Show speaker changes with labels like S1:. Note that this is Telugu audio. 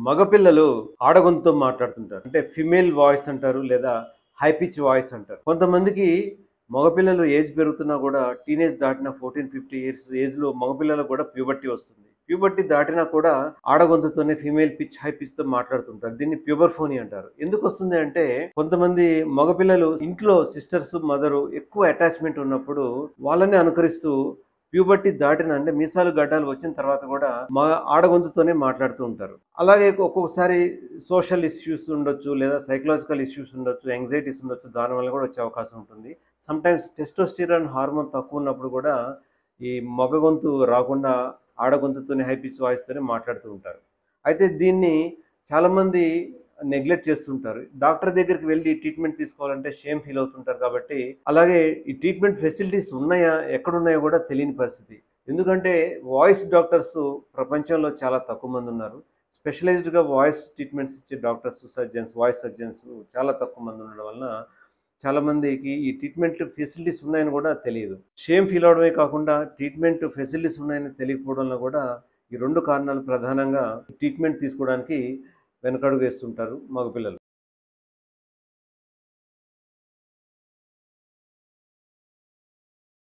S1: మగపిల్లలు ఆడగొంతుతో మాట్లాడుతుంటారు. అంటే ఫిమేల్ వాయిస్ అంటారు లేదా హై పిచ్ వాయిస్ అంటారు. కొంతమందికి మగపిల్లలు ఏజ్ పెరుగుతున్నా కూడా టీనేజ్ దాటిన 14, 15 ఇయర్స్ ఏజ్‌లో మగపిల్లలకు కూడా ప్యూబర్టీ వస్తుంది. ప్యూబర్టీ దాటినా కూడా ఆడగొంతుతోనే ఫీమేల్ పిచ్, హై పిచ్‌తో మాట్లాడుతుంటారు. దీన్ని ప్యూబర్ఫోనీ అంటారు. ఎందుకొస్తుంది అంటే కొంతమంది మగపిల్లలు ఇంట్లో సిస్టర్స్, మదరు ఎక్కువ అటాచ్‌మెంట్ ఉన్నప్పుడు వాళ్ళని అనుకరిస్తూ ప్యూబర్టీ దాటిన అంటే మీసాలు గడ్డాలు వచ్చిన తర్వాత కూడా ఆడగొంతుతోనే మాట్లాడుతూ ఉంటారు. అలాగే ఒక్కొక్కసారి సోషల్ ఇష్యూస్ ఉండొచ్చు లేదా సైకలాజికల్ ఇష్యూస్ ఉండొచ్చు, యాంగ్జైటీస్ ఉండొచ్చు. దానివల్ల కూడా వచ్చే అవకాశం ఉంటుంది. సమ్‌టైమ్స్ టెస్టోస్టిరాన్ హార్మోన్ తక్కువ ఉన్నప్పుడు కూడా ఈ మగ గొంతు రాకుండా ఆడగొంతుతోనే హై పిచ్ వాయిస్తోనే మాట్లాడుతూ ఉంటారు. అయితే దీన్ని చాలామంది నెగ్లెక్ట్ చేస్తుంటారు. డాక్టర్ దగ్గరికి వెళ్లి ట్రీట్మెంట్ తీసుకోవాలంటే షేమ్ ఫీల్ అవుతుంటారు కాబట్టి, అలాగే ఈ ట్రీట్మెంట్ ఫెసిలిటీస్ ఉన్నాయా, ఎక్కడున్నాయో కూడా తెలియని పరిస్థితి. ఎందుకంటే వాయిస్ డాక్టర్స్ ప్రపంచంలో చాలా తక్కువ మంది ఉన్నారు. స్పెషలైజ్డ్‌గా వాయిస్ ట్రీట్మెంట్స్ ఇచ్చే డాక్టర్స్, సర్జన్స్, వాయిస్ సర్జన్స్ చాలా తక్కువ మంది ఉండడం వలన చాలామందికి ఈ ట్రీట్మెంట్ ఫెసిలిటీస్ ఉన్నాయని కూడా తెలియదు. షేమ్ ఫీల్ అవ్వడమే కాకుండా ట్రీట్మెంట్ ఫెసిలిటీస్ ఉన్నాయని తెలియకపోవడంలో కూడా ఈ 2 కారణాలు ప్రధానంగా ట్రీట్మెంట్ తీసుకోవడానికి వెనకడుగు వేస్తుంటారు మగపిల్లలు.